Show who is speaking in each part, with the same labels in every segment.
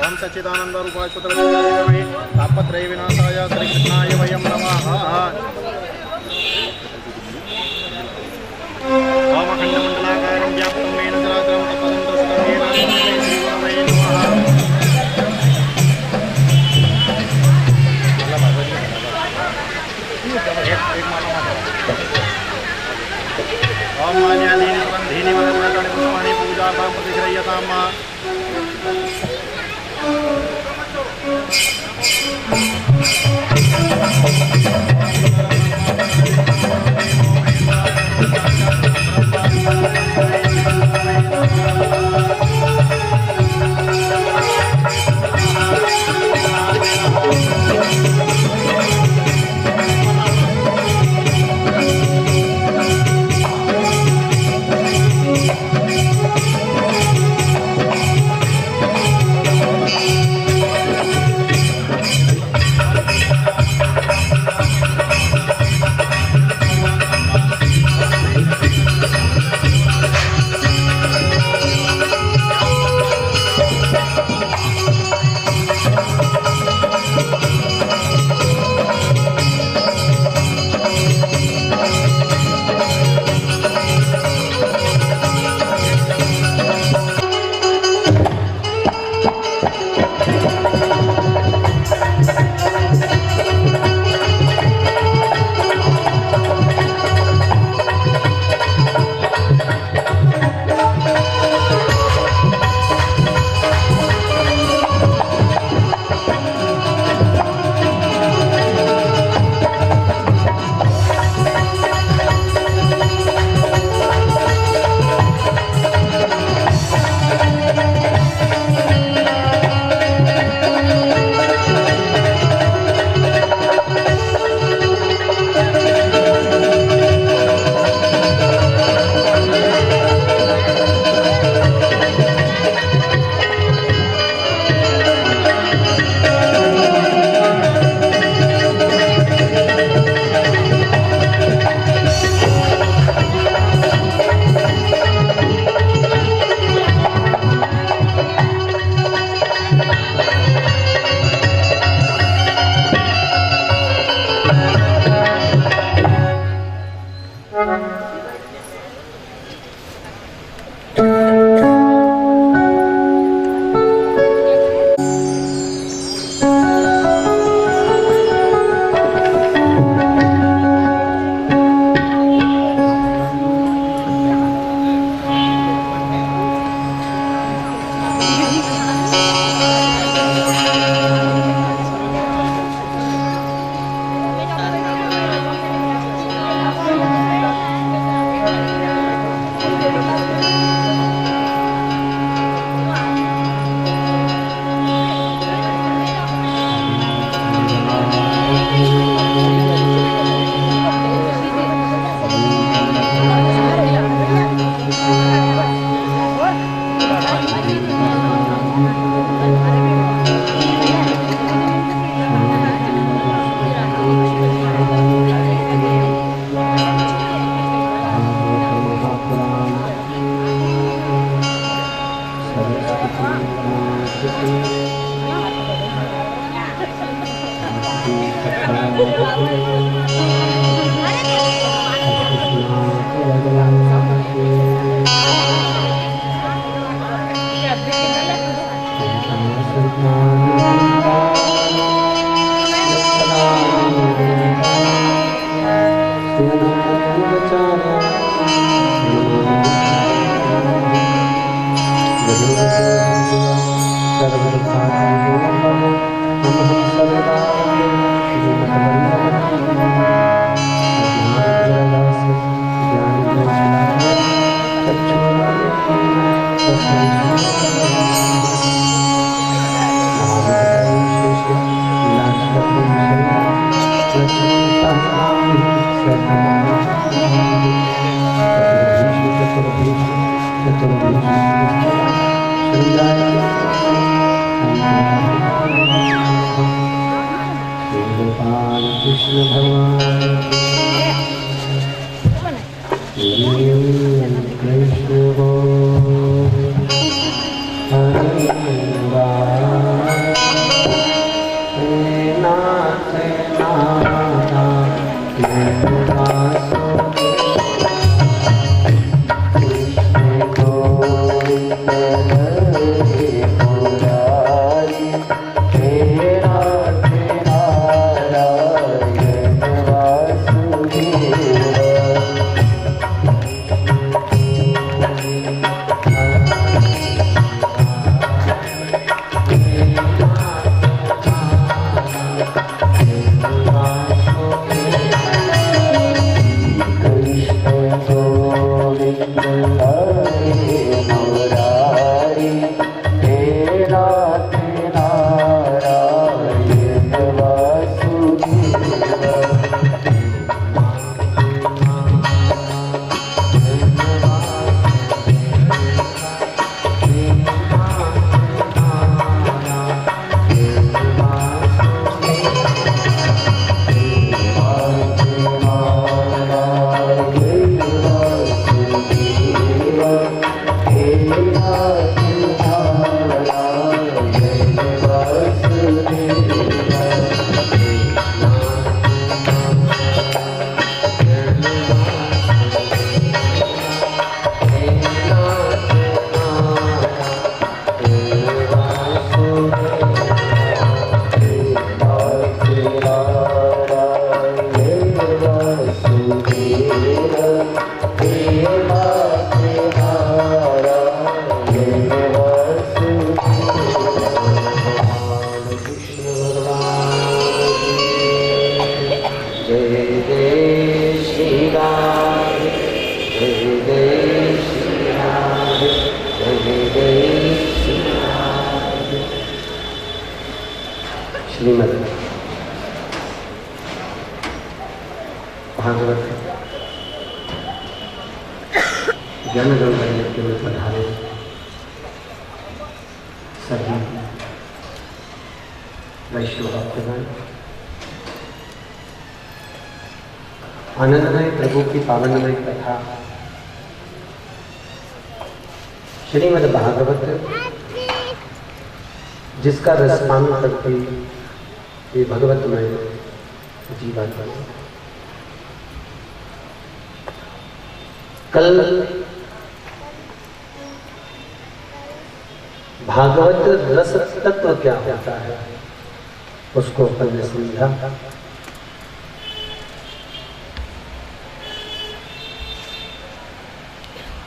Speaker 1: ओम सच्चिदानंद रूपाय पुत्रवत्याय तापत्रय विनाशाय श्री कृष्णाय वयं नमः। ओम अखंड मंडलाकारं व्याप्तं येन चराचरं तत्पदं दर्शितं येन तस्मै श्री गुरवे नमः। ओम मान्यादीनि सुगन्धीनि वरदनानि पुष्पाणि पूजार्थं प्रतिश्रयताम्।
Speaker 2: कृष्ण भगवान श्रीमद् भागवत ज्ञान गंगा के में पधारे सभी वैष्णव भक्तगण, आनंदमय प्रभु की पावनमय कथा श्रीमद् भागवत, जिसका रसपान करके ये भगवतमय जीवन। कल भागवत रस तत्व क्या होता है उसको अपन ने समझा।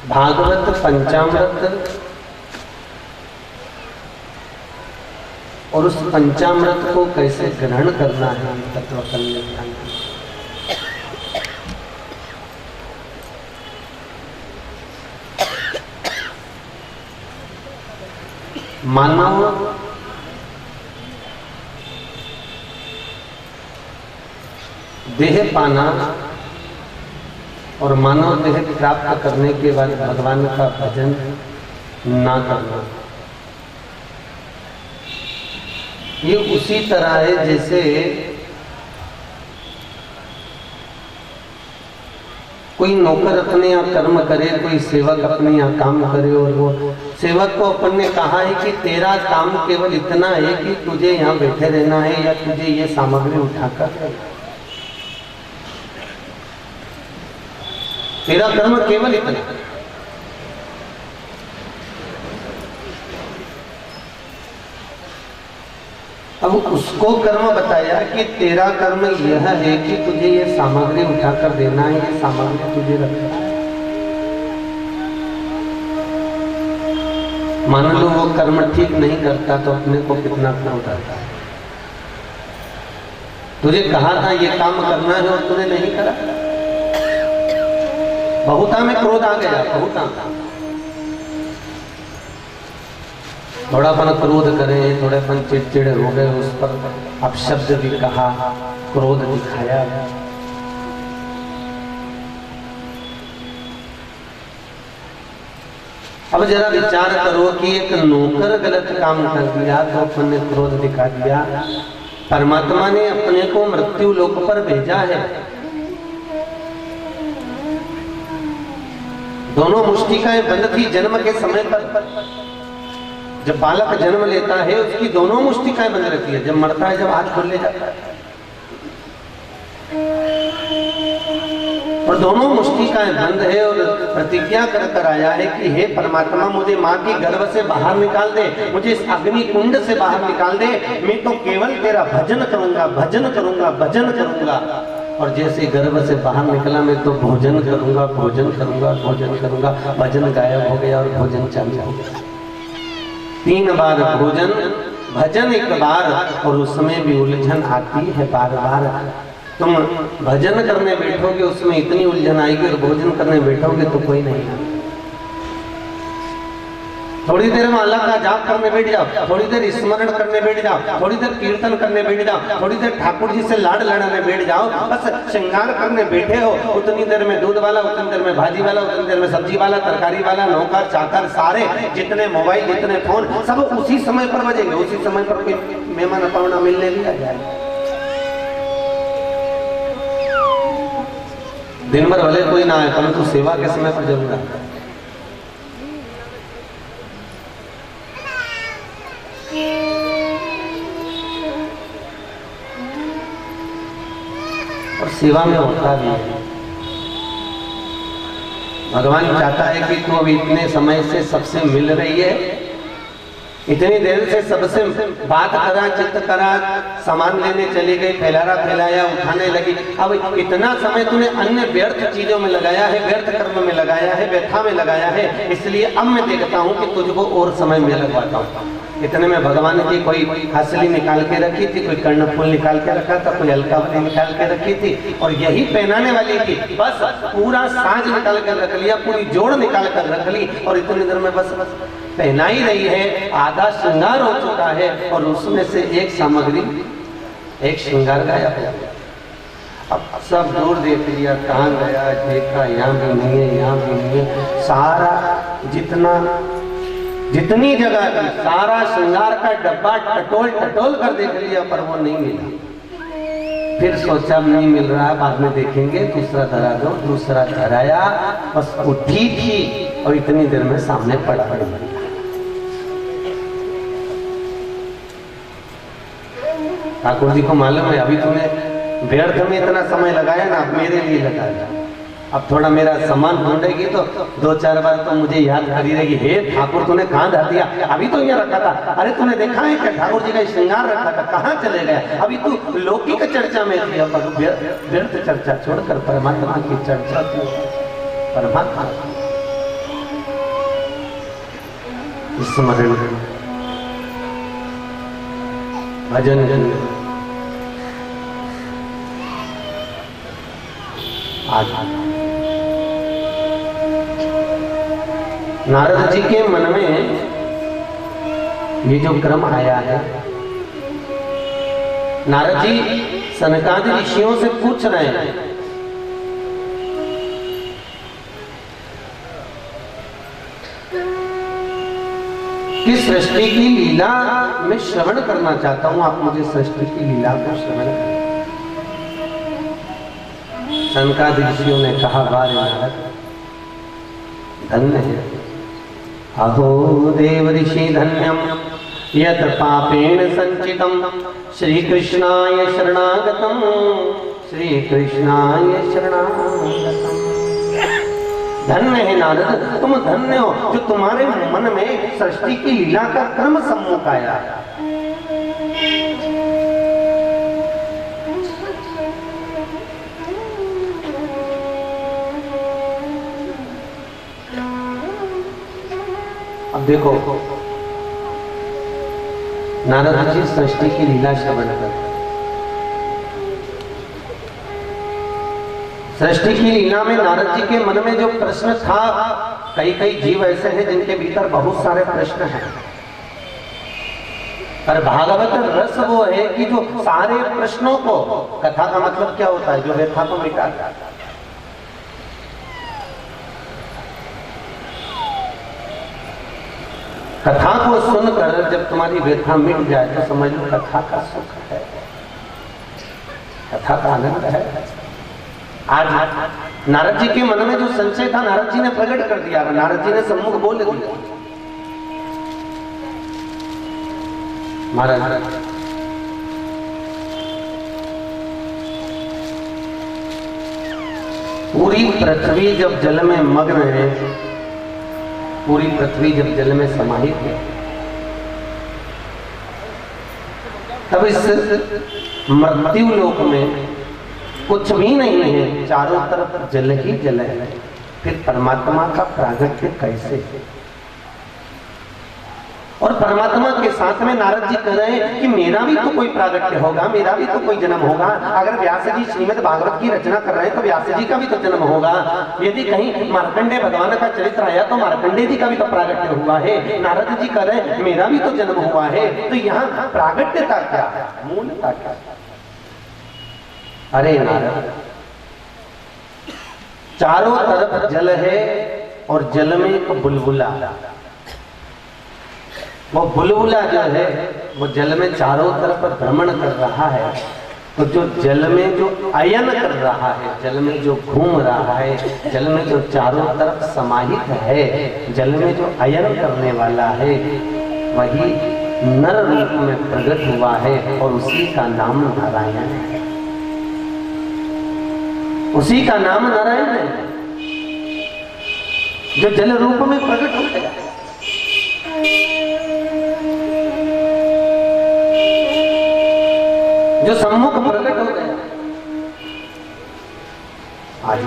Speaker 2: भागवत पंचामृत और उस पंचामृत को कैसे ग्रहण करना है तत्व कल्याण। मानव देह पाना और मानव देह प्राप्त करने के बाद भगवान का भजन ना करना, ये उसी तरह है जैसे कोई नौकर अपने यहाँ कर्म करे, कोई सेवक अपने यहाँ काम करे, और वो सेवक को अपन ने कहा है कि तेरा काम केवल इतना है कि तुझे यहाँ बैठे रहना है या तुझे ये सामग्री उठाकर, तेरा कर्म केवल इतना। अब उसको कर्म बताया कि तेरा कर्म यह है कि तुझे ये सामग्री उठाकर देना है, ये सामग्री तुझे रखना है। मान लो वो कर्म ठीक नहीं करता तो अपने को कितना क्रोध आता है। तुझे कहा था ये काम करना है और तूने नहीं करा, बहुता में क्रोध आ गया, बहुता। थोड़ापन क्रोध करे, थोड़ेपन चिड़चिड़ हो गए, उस पर अपशब्द भी कहा, क्रोध दिखाया। अब जरा विचार करो कि एक नौकर गलत काम कर दिया तो अपन ने क्रोध दिखा दिया। परमात्मा ने अपने को मृत्यु लोक पर भेजा है। दोनों मुष्टिकाएं बंद थी जन्म के समय पर। जब बालक जन्म लेता है उसकी दोनों मुष्टिकाएं बंद रहती है, जब मरता है जब हाथ खोल ले जाता है, और दोनों मुष्टिकाएं बंद है। और प्रतिज्ञा कर आया है कि हे परमात्मा, मुझे माँ की गर्भ से बाहर निकाल दे, मुझे इस अग्नि कुंड से बाहर निकाल दे, मैं तो केवल तेरा भजन करूंगा, भजन करूंगा, भजन करूंगा। और जैसे गर्भ से बाहर निकला मैं तो भोजन करूंगा, भोजन करूंगा, भोजन करूंगा। भजन गायब हो गया और भोजन चालू हो गया। 3 बार भोजन, भजन एक बार, और उसमें भी उलझन आती है बार बार। तुम भजन करने बैठोगे उसमें इतनी उलझन आएगी, और भोजन करने बैठोगे तो कोई नहीं आएगी। थोड़ी देर माला का जाप करने बैठ जाओ, थोड़ी देर स्मरण करने बैठ जाओ, थोड़ी देर कीर्तन करने बैठ जाओ, थोड़ी देर ठाकुर जी से लाड लड़ाने बैठ जाओ, बस श्रृंगार करने बैठे हो। उतनी देर में दूध वाला, उतनी देर में भाजी वाला, उतनी देर में सब्जी वाला, तरकारी वाला, नौकर चाकर, सारे जितने मोबाइल, जितने फोन, सब उसी समय पर बजेंगे। उसी समय पर कोई मेहमान अपना मिलने भी आ जाए। दिन भर भले कोई ना आए, परंतु सेवा के समय पर जरूर आता है। और सेवा में होता भी है। भगवान चाहता है कि तू अभी इतने समय से सबसे मिल रही है, इतनी देर से सबसे बात करा, चित्त करा, सामान लेने चली गई, फैलारा फैलाया, उठाने लगी। अब इतना समय तूने अन्य व्यर्थ चीजों में लगाया है, व्यर्थ कर्म में लगाया है, व्यथा में लगाया है, इसलिए अब मैं देखता हूँ कि तुझको और समय में लगवाता हूँ। इतने में भगवान की कोई हंसली निकाल के रखी थी, कोई कर्णफूल निकाल के रखा था, कोई अलकावली निकाल के रखी थी, और यही पहनाने वाली थी। बस पूरा साज निकाल कर रख लिया, पूरी जोड़ निकाल कर रख ली, और इतनी देर में बस पहना ही रही है। आधा श्रृंगार हो चुका है, और उसमें से एक सामग्री, एक श्रृंगार गायब हो गया। अब सब दूर देख लिया, कहाँ गया, देखा यहाँ भी नहीं है, यहाँ भी नहीं है। सारा जितनी जगह थी, सारा श्रृंगार का डब्बा टटोल कर देख लिया, पर वो नहीं मिला। फिर सोचा नहीं मिल रहा, बाद में देखेंगे, दूसरा धरा दो। दूसरा धराया, बस उठी थी और इतनी देर में सामने पड़ा। ठाकुर जी को मालूम है अभी तूने व्यर्थ में इतना समय लगाया ना, अब मेरे लिए लगाया। अब थोड़ा मेरा सामान ढूंढेगी तो 2-4 बार तो मुझे याद करी रहेगी, हे ठाकुर तूने कहाँ धर दिया, अभी तो यहाँ रखा था। अरे तूने देखा है क्या ठाकुर जी का श्रृंगार रखा था, कहाँ चले गए? अभी तू लौकिक चर्चा में थी, अब व्यर्थ चर्चा छोड़कर परमात्मा की चर्चा की। परमात्मा स्मरण, भजन, आज नारद जी के मन में ये जो क्रम आया है, नारद जी सनकादि ऋषियों से पूछ रहे हैं, कि सृष्टि की लीला मैं श्रवण करना चाहता हूं, आप मुझे सृष्टि की लीला को श्रवण करें। सनकादि ऋषियों ने कहा, वारे नारद धन्य है, अहो देव ऋषि धन्यम यत् पापेन संचितम श्री कृष्णाय शरणागतम, श्री कृष्णाय शरणागतम। धन्य है नारद, तुम धन्य हो जो तुम्हारे मन में सृष्टि की लीला का क्रम सम्मुख आया है। अब देखो नारद जी सृष्टि की लीला श्रवण कर, सृष्टि की लीला में नारद जी के मन में जो प्रश्न था, कई कई जीव ऐसे हैं जिनके भीतर बहुत सारे प्रश्न हैं, पर भागवत रस वो है कि जो सारे प्रश्नों को, कथा का मतलब क्या होता है, जो व्यथा को मिटा देता है। कथा को सुनकर जब तुम्हारी व्यथा मिट जाए तो समझ लो कथा का सुख है, कथा का आनंद है। आज नारद जी के मन में जो संशय था नारद जी ने प्रकट कर दिया, नारद जी ने सम्मुख बोल दिया। महाराज पूरी पृथ्वी जब जल में मग्न है, पूरी पृथ्वी जब जल में समाहित है, तब इस मृत्यु लोक में कुछ भी नहीं है, चारों तरफ जल ही जल है, फिर परमात्मा का प्रागट्य कैसे? और परमात्मा के साथ में नारद जी कह रहे हैं कि मेरा भी तो कोई प्रागट्य होगा, मेरा भी तो कोई जन्म होगा। अगर व्यास जी श्रीमद् भागवत की रचना कर रहे हैं तो व्यास जी का भी तो जन्म होगा। यदि कहीं मार्कंडे भगवान का चरित्र आया तो मार्कंडे जी का भी तो प्रागट्य हुआ है। नारद जी कह रहे हैं मेरा भी तो जन्म हुआ है, तो यहाँ प्रागट्यता क्या है, मूलता क्या? अरे नारद, चारों तरफ जल है और जल में एक बुलबुला, वो बुलबुला जो है वो जल में चारों तरफ भ्रमण कर रहा है। तो जो जल में जो अयन कर रहा है, जल में जो घूम रहा है, जल में जो चारों तरफ समाहित है, जल में जो अयन करने वाला है, वही नर रूप में प्रकट हुआ है और उसी का नाम नारायण है। उसी का नाम नारायण है जो जल रूप में प्रकट हो गया। जो सम्मुख प्रकट हो गया आज।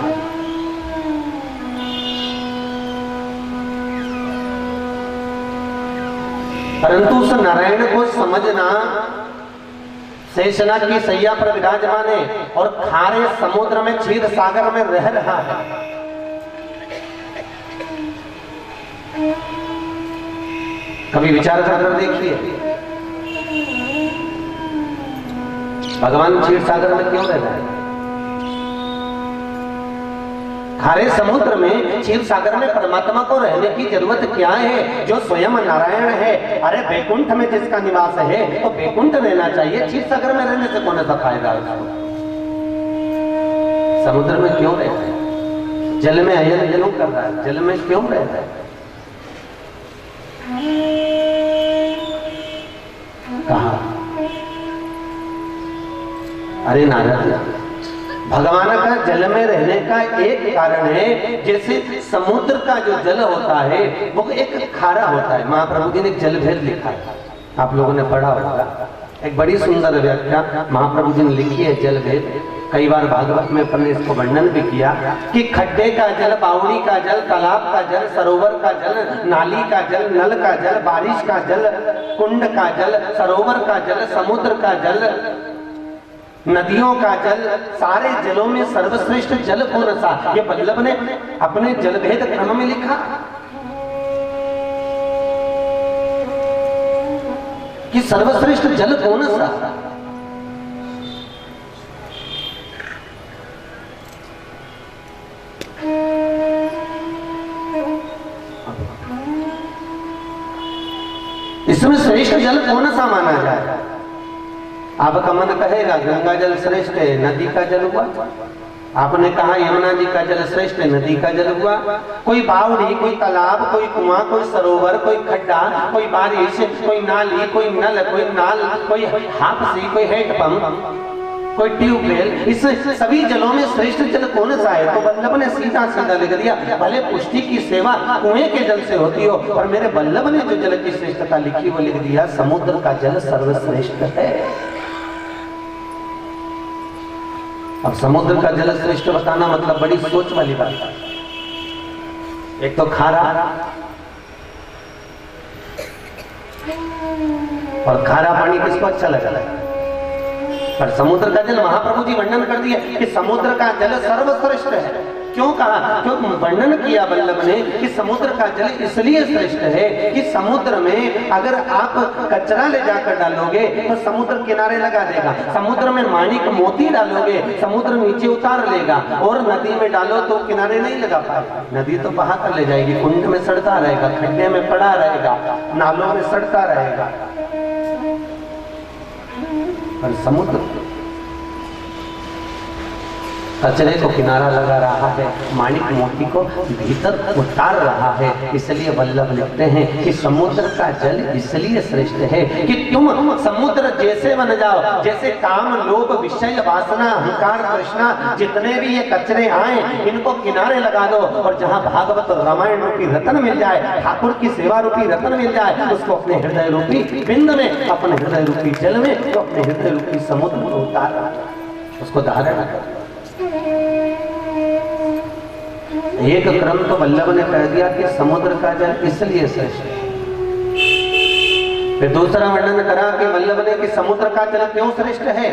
Speaker 2: परंतु उस नारायण को समझना, शेषनाग की सैया पर विराजमान है और खारे समुद्र में, क्षीर सागर में रह रहा है। कभी विचार कर देखिए भगवान क्षीर सागर में क्यों रह रहे हैं? खारे समुद्र में, क्षीर सागर में परमात्मा को रहने की जरूरत क्या है, जो स्वयं नारायण है? अरे बैकुंठ में जिसका निवास है तो बैकुंठ रहना चाहिए, क्षीर सागर में रहने से कौन सा फायदा है? समुद्र में क्यों रहता है? जल में अयन क्यों कर रहा है? जल में क्यों रहता है? कहा? अरे नारद, भगवान का जल में रहने का एक कारण है, जैसे समुद्र का जो जल होता है वो एक खारा होता है। महाप्रभु जी ने जल भेद लिखा है, आप लोगों ने पढ़ा होगा। एक बड़ी सुंदर व्याख्या महाप्रभु जी ने लिखी है जल भेद। कई बार भागवत में अपन ने इसको वर्णन भी किया कि खड्डे का जल, बावड़ी का जल, तालाब का जल, सरोवर का जल, नाली का जल, नल का जल, बारिश का जल, कुंड का जल, सरोवर का जल, समुद्र का जल, नदियों का जल, सारे जलों में सर्वश्रेष्ठ जल कौन सा? ये वल्लभ ने अपने जल भेद क्रम में लिखा कि सर्वश्रेष्ठ जल कौन सा? इसमें श्रेष्ठ जल कौन सा माना जाए? आपका मन कहेगा गंगा जल श्रेष्ठ है, नदी का जल हुआ। आपने कहा यमुना जी का जल श्रेष्ठ है, नदी का जल हुआ। कोई बावड़ी, कोई तालाब, कोई कुआं, कोई सरोवर, कोई खड्डा, कोई बारिश, कोई नाली, कोई नल, कोई नाल, कोई हापसी, कोई हैंडपंप, कोई ट्यूबवेल, इस सभी जलों में श्रेष्ठ जल कौन सा है? तो वल्लभ ने सीधा सीधा लिख दिया, भले पुष्टि की सेवा कुएं के जल से होती हो, पर मेरे वल्लभ ने जो जल की श्रेष्ठता लिखी वो लिख दिया, समुद्र का जल सर्वश्रेष्ठ है। अब समुद्र का जल श्रेष्ठ बताना मतलब बड़ी सोच वाली बात है। एक तो खारा, और खारा पानी किसको अच्छा लगता है? पर समुद्र का जल महाप्रभु जी वर्णन कर दिया कि समुद्र का जल सर्वश्रेष्ठ है। क्यों कहा? क्यों वर्णन किया वल्लभ ने कि समुद्र का जल इसलिए श्रेष्ठ है कि समुद्र में अगर आप कचरा ले जाकर डालोगे तो समुद्र किनारे लगा देगा, समुद्र में माणिक मोती डालोगे समुद्र नीचे उतार लेगा, और नदी में डालो तो किनारे नहीं लगा पाएगा, नदी तो बहा कर ले जाएगी, कुंड में सड़ता रहेगा, खड्डे में पड़ा रहेगा, नालों में सड़ता रहेगा। पर समुद्र कचरे को किनारा लगा रहा है, माणिक मोती को भीतर उतार रहा है। इसलिए वल्लभ लिखते हैं कि समुद्र का जल इसलिए श्रेष्ठ है कि तुम समुद्र जैसे बन जाओ, जैसे काम, लोभ, विषय, वासना, अहंकार, तृष्णा, जितने भी ये कचरे आए इनको किनारे लगा दो, और जहां भागवत और रामायण रूपी रतन मिल जाए, ठाकुर की सेवा रूपी रतन मिल जाए, उसको अपने हृदय रूपी बिंद में, अपने हृदय रूपी जल में, तो अपने हृदय रूपी समुद्र में उतार, उसको धारण कर। एक क्रम तो वल्लभ ने कह दिया कि समुद्र का जल इसलिए श्रेष्ठ है। फिर दूसरा वर्णन करा कि वल्लभ ने कि समुद्र का जल क्यों श्रेष्ठ है,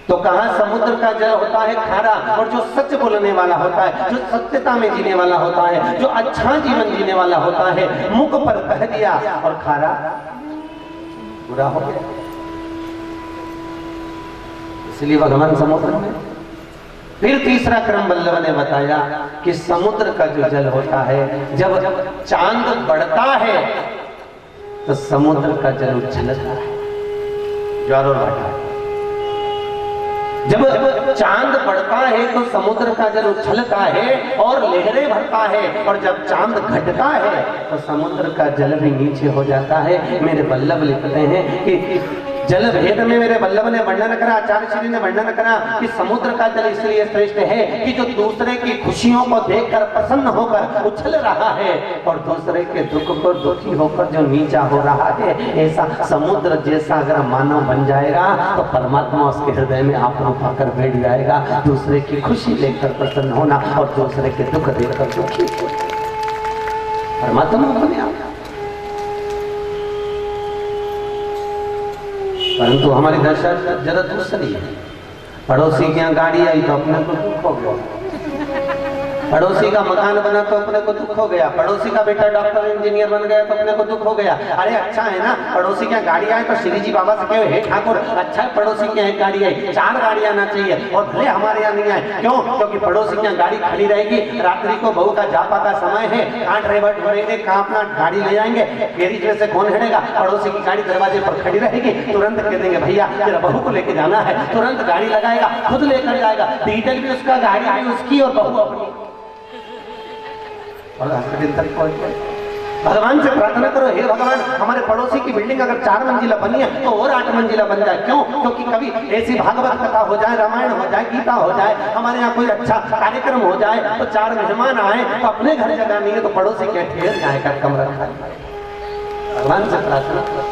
Speaker 2: तो कहा समुद्र का जल होता है खारा, और जो सच बोलने वाला होता है, जो सत्यता में जीने वाला होता है, जो अच्छा जीवन जीने वाला होता है, मुख पर कह दिया और खारा बुरा हो गया। इसलिए भगवान समुद्र में। फिर तीसरा क्रम वल्लभ ने बताया कि समुद्र का जो जल होता है, जब चांद बढ़ता है तो समुद्र का जल उछलता है, ज्वार और भाटा। जब चांद बढ़ता है तो समुद्र का जल उछलता है और लहरें भरता है, और जब चांद घटता है तो समुद्र का जल भी नीचे हो जाता है। मेरे वल्लभ लिखते हैं कि जल भेद में मेरे वल्लभ ने वर्णन करा, आचार्य श्री ने वर्णन करा कि समुद्र का जल इसलिए श्रेष्ठ है कि जो दूसरे की खुशियों को देखकर प्रसन्न होकर उछल रहा है, और दूसरे के दुख पर दुखी होकर जो नीचा हो रहा है, ऐसा समुद्र जैसा अगर मानव बन जाएगा तो परमात्मा उसके हृदय में आप रूप आकर बैठ जाएगा। दूसरे की खुशी देखकर प्रसन्न होना और दूसरे के दुख देखकर दुखी होना, परमात्मा बने आप। परंतु हमारी दशा जरा दूसरी है। पड़ोसी के यहाँ गाड़ी आई तो अपने को दुख हो गया, पड़ोसी का मकान बना तो अपने को दुख हो गया, पड़ोसी का बेटा डॉक्टर इंजीनियर बन गया तो अपने को दुख हो गया। अरे अच्छा है ना, पड़ोसी के यहाँ गाड़ी आए तो श्री जी बाबा से कहे, हे ठाकुर अच्छा है पड़ोसी के यहाँ गाड़ी आई, 4 गाड़ी आना चाहिए, और भले हमारे यहाँ नहीं आए। क्यों? क्योंकि पड़ोसी के यहाँ गाड़ी खड़ी रहेगी, रात्रि को बहू का जापा का समय है, कहाँ ड्राइवर ढूंढेंगे, कहाँ अपना गाड़ी ले जाएंगे, फेरी में से कौन हेड़ेगा? पड़ोसी की गाड़ी दरवाजे पर खड़ी रहेगी, तुरंत कह देंगे भैया तेरा बहू को लेके जाना है, तुरंत गाड़ी लगाएगा, खुद लेकर जाएगा, डीजल भी उसका, गाड़ी भी उसकी और बहू अपनी, और हॉस्पिटल तक पहुंच गए। भगवान से प्रार्थना करो, हे भगवान हमारे पड़ोसी की बिल्डिंग अगर 4 मंजिला बनी है तो और 8 मंजिला बन जाए। क्यों? क्योंकि कभी ऐसी भागवत कथा हो जाए, रामायण हो जाए, गीता हो जाए, हमारे यहाँ कोई अच्छा कार्यक्रम हो जाए तो 4 मेहमान आए तो अपने घर जगह नहीं है तो पड़ोसी के ठेर जाएगा कमरा। भगवान से प्रार्थना करो,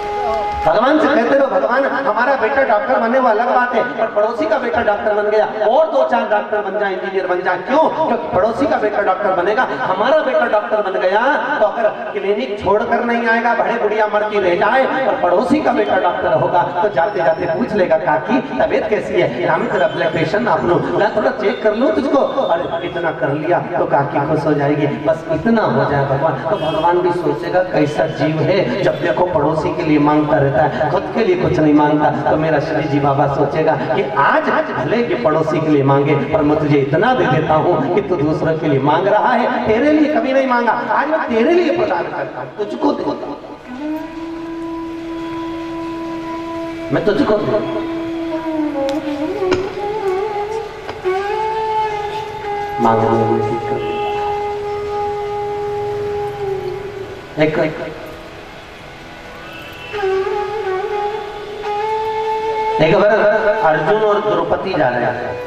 Speaker 2: भगवान से कहते रहो, भगवान हमारा बेटा डॉक्टर बनने वो अलग बात है, पर पड़ोसी का बेटा डॉक्टर बन गया और 2-4 डॉक्टर बन जाए, इंजीनियर बन जाए। क्यों? क्योंकि पड़ोसी का बेटा डॉक्टर बनेगा, हमारा बेटा डॉक्टर बन गया तो अगर क्लिनिक छोड़कर नहीं आएगा, बड़े बुढ़िया मरती रह जाए, और पड़ोसी का बेटा डॉक्टर होगा तो जाते जाते पूछ लेगा काकी तबीयत कैसी है, हमें तेरा ब्लड प्रेशर नाप लूं, मैं थोड़ा चेक कर लूं तुझको, और इतना कर लिया तो काकी खुश हो जाएगी। बस इतना हो जाए भगवान, तो भगवान भी सोचेगा कैसा जीव है, जब देखो पड़ोसी के लिए मांगता रहता है, खुद के लिए कुछ नहीं मांगता। तो मेरा श्री जी बाबा सोचेगा कि आज भले के पड़ोसी के लिए मांगे, पर मैं तुझे इतना दे देता हूँ कि तू दूसरों के लिए मांग रहा है, तेरे लिए कभी नहीं मांगा, आज मैं तेरे लिए प्रदान करता हूँ, तुझको देता हूँ, मैं तुझको मांगने में दिक्कत। एक बार अर्जुन और द्रौपदी जा रहे हैं।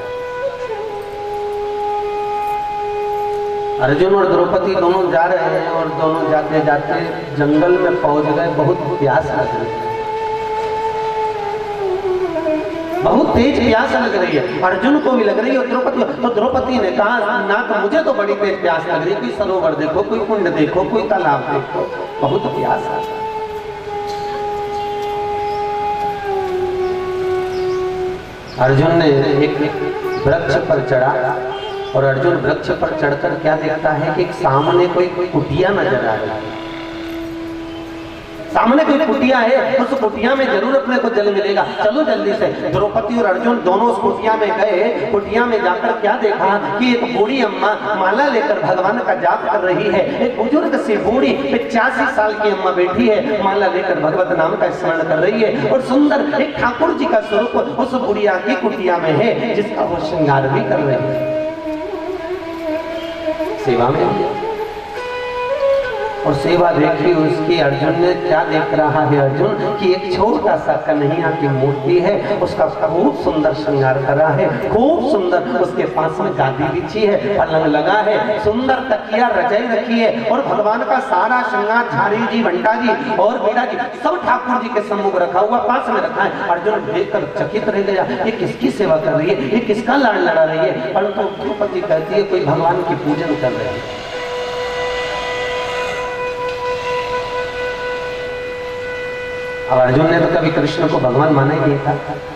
Speaker 2: अर्जुन और द्रौपदी दोनों जा रहे हैं और दोनों जाते जाते जंगल में पहुंच गए। बहुत प्यास लग रही है, बहुत तेज प्यास लग रही है। अर्जुन को भी लग रही है और द्रौपदी। तो द्रौपदी ने कहा, ना तो मुझे तो बड़ी तेज प्यास लग रही है, कोई सरोवर देखो, कोई कुंड देखो, कोई तालाब देखो, बहुत प्यास है। अर्जुन ने एक वृक्ष पर चढ़ा और अर्जुन वृक्ष पर चढ़कर क्या देखता है कि सामने कोई कुटिया नजर आ रही है। सामने कोई कुटिया है, उस कुटिया में जरूर अपने को जल मिलेगा, चलो जल्दी से। द्रौपदी और अर्जुन दोनों उस कुटिया में गए। कुटिया में जाकर क्या देखा कि एक बूढ़ी अम्मा माला लेकर भगवान का जाप कर रही है। एक बुजुर्ग सी बूढ़ी 85 साल की अम्मा बैठी है, माला लेकर भगवत नाम का स्मरण कर रही है। और सुंदर एक ठाकुर जी का स्वरूप उस बुढ़िया की कुटिया में है, जिसका वो श्रृंगार भी कर रही है, सेवा में। और सेवा देखी उसकी। अर्जुन ने क्या देख रहा है अर्जुन कि एक छोटा सा कन्हैया की मूर्ति है, उसका खूब सुंदर श्रृंगार करा है, खूब सुंदर। उसके पास में गादी बिछी है, पलंग लगा है, सुंदर तकिया रजाई रखी है और भगवान का सारा श्रृंगार झारी जी, घंटा जी और बीड़ा जी सब ठाकुर जी के सम्मुख रखा हुआ, पास में रखा है। अर्जुन देखकर चकित रह गया, ये किसकी सेवा कर रही है, ये किसका लाड़ लड़ा रही है। परंतु द्रौपदी कहती है कोई भगवान की पूजन कर रहे हैं। अब अर्जुन ने तो कभी कृष्ण को भगवान माना ही नहीं था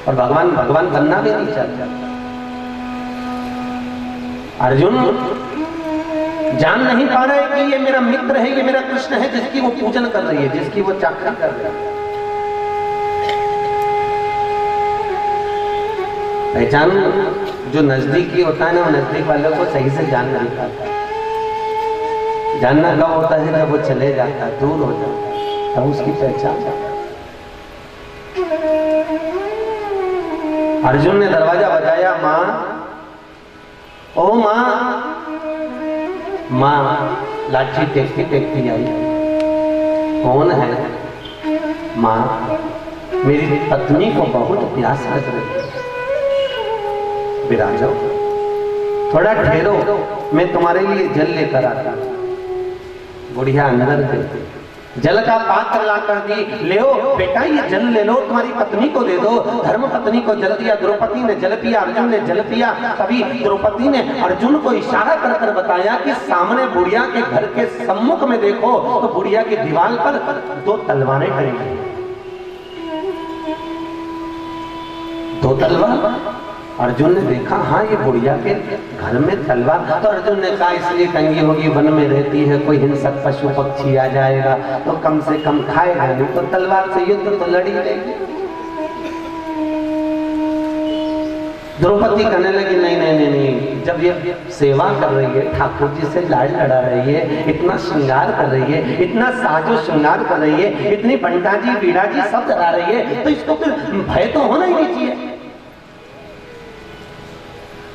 Speaker 2: और भगवान बनना भी नहीं चाहता। अर्जुन जान नहीं पा रहा है कि ये मेरा मित्र है, ये मेरा कृष्ण है, जिसकी वो पूजन कर रही है, जिसकी वो चाकरी कर रही है। पहचान जो नजदीकी होता है ना, वो नजदीक वालों को सही से जान नहीं पाता। जानना कब होता है जब वो चले जाता है, दूर हो जाता है, तब उसकी पहचान। अर्जुन ने दरवाजा बजाया, माँ, ओ माँ। माँ लाठी टेकती टेकती आई। कौन है? माँ, मेरी पत्नी को बहुत प्यास लग रही है, विराजो, थोड़ा ठहरो, मैं तुम्हारे लिए जल लेकर आता हूं। बुढ़िया अंदर गई, जल का पात्र लाकर दी। ले बेटा, ये जल ले लो, तुम्हारी पत्नी को दे दो। धर्म पत्नी को जल दिया, द्रौपदी ने जल पिया, अर्जुन ने जल पिया। तभी द्रौपदी ने अर्जुन को इशारा कर कर बताया कि सामने बुढ़िया के घर के सम्मुख में देखो, तो बुढ़िया की दीवार पर 2 तलवारें खड़ी हैं। 2 तलवार। अर्जुन ने देखा, हाँ ये बुढ़िया के घर में तलवार। तो अर्जुन ने कहा इसलिए टंगी होगी, वन में रहती है, कोई हिंसक पशु पक्षी आ जाएगा तो कम से कम खाएगा नहीं, तो तलवार से युद्ध तो लड़ी लेगी। द्रौपदी कहने लगी, नहीं नहीं नहीं नहीं, जब ये सेवा कर रही है, ठाकुर जी से लाड़ लड़ा रही है, इतना श्रृंगार कर रही है, इतना साजो श्रृंगार कर रही है, इतनी बंटा जी, बीड़ा जी सब चला रही है, तो इसको फिर भय तो होना ही नहीं चाहिए।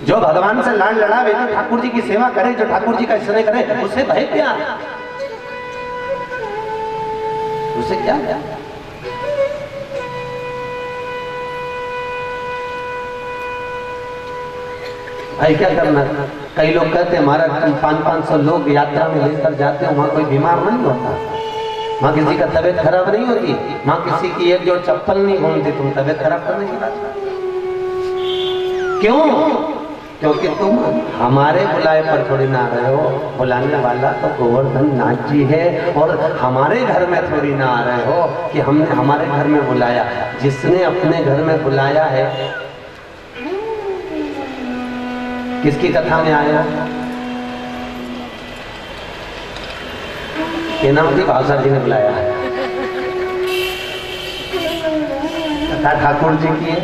Speaker 2: जो भगवान से लाड़ लड़ावे, जो ठाकुर जी की सेवा करे, जो ठाकुर जी का स्नेह करे, उसे भय क्या? उसे क्या? भाई क्या करना? कई लोग कहते हैं हमारा 500-500 लोग यात्रा में लेकर जाते हैं, वहां कोई बीमार नहीं होता, वहां किसी का तबीयत खराब नहीं होती, वहां किसी की एक जोड़ चप्पल नहीं घूमती, तुम तबीयत खराब करने की बात। क्यों? क्योंकि तुम हमारे बुलाए पर थोड़ी ना आ रहे हो, बुलाने वाला तो गोवर्धन नाथ जी है, और हमारे घर में थोड़ी ना आ रहे हो कि हमने हमारे घर में बुलाया। जिसने अपने घर में बुलाया है, किसकी कथा में आया? ये नाम की भाषा जी ने बुलाया है, कथा ठाकुर जी की है,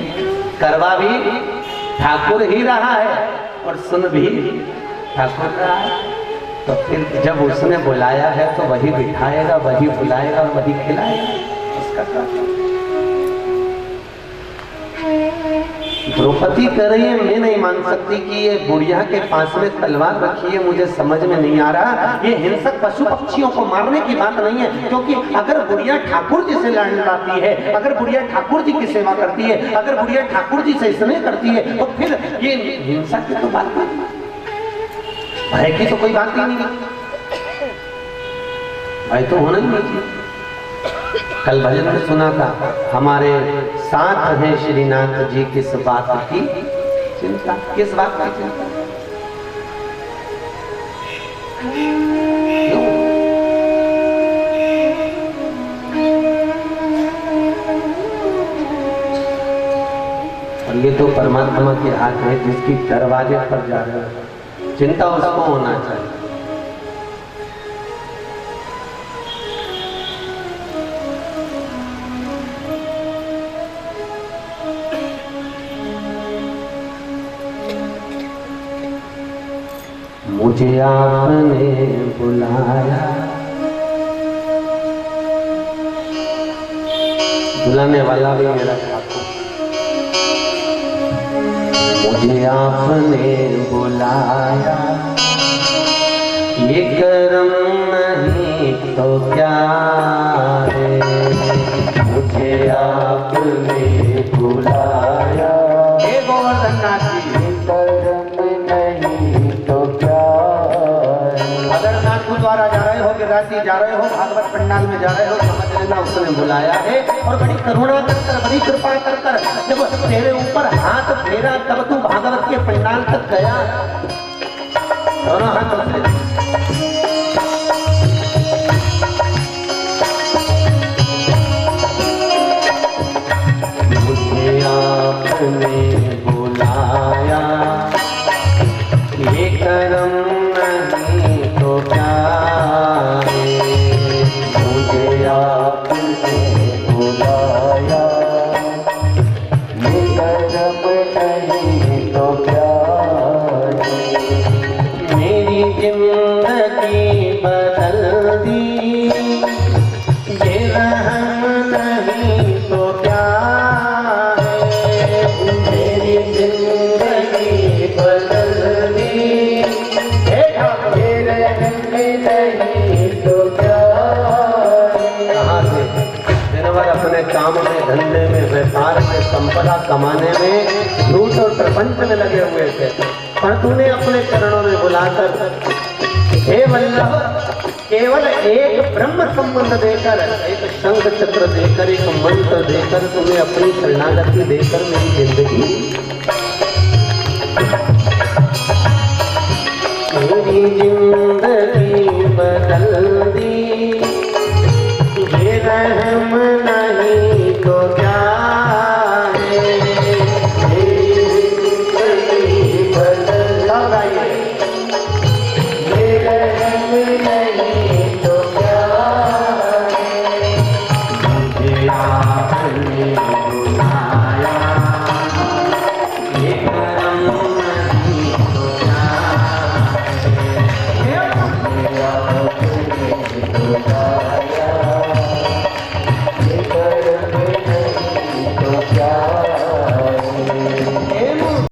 Speaker 2: करवा भी ठाकुर ही रहा है और सुन भी ठाकुर रहा है। तो फिर जब उसने बुलाया है तो वही बिठाएगा, वही बुलाएगा और वही खिलाएगा। इसका द्रौपदी कह रही है मैं नहीं मान सकती कि ये बुढ़िया के पास में तलवार रखी है, मुझे समझ में नहीं आ रहा। ये हिंसक पशु पक्षियों को मारने की बात नहीं है, क्योंकि अगर बुढ़िया ठाकुर जी से लड़ती है, अगर बुढ़िया ठाकुर जी की सेवा करती है, अगर बुढ़िया ठाकुर जी से स्नेह करती है, तो फिर ये हिंसा की तो बात नहीं, भय की तो कोई बात ही नहीं, भय तो होना ही नहीं। कल भजन में सुना था, हमारे साथ हैं श्रीनाथ जी, किस बात की चिंता, किस बात की चिंता, क्यों? और ये तो परमात्मा के हाथ है, जिसकी दरवाजे पर जा रहे हैं, चिंता उसको होना चाहिए। मुझे आपने बुलाया, बुलाने वाला भी मेरा ठाकुर, मुझे आपने बुलाया, ये कर्म नहीं तो क्या है, मुझे आपने बुलाया, हे गोवर्धन नाथ जी, गुरुद्वारा जा रहे हो, गिरिराज जा रहे हो, भागवत पंडाल में जा रहे हो, समझ लेना उसने बुलाया है। और बड़ी करुणा कर कर, बड़ी कृपा कर कर जब तेरे ऊपर हाथ फेरा तब तू भागवत के पंडाल तक गया, दोनों हाथों से। मुझे आपने बुलाया, ये कर्म नहीं तो क्या है, मुझे आपने बुलाया, ये कर्म नहीं तो क्या है, मेरी जिंदगी बदल दी, ये रहम नहीं तो क्या है, मेरी जिंदगी बदल दी, अपने काम में, धंधे में, व्यापार में, संपदा कमाने में, झूठ और प्रपंच में लगे हुए थे, पर तूने अपने चरणों में बुलाकर हे वल्लभ केवल एक ब्रह्म संबंध देकर, एक शंख चक्र देकर, एक मंत्र देकर, तूने अपनी शरणागति देकर मेरी जिंदगी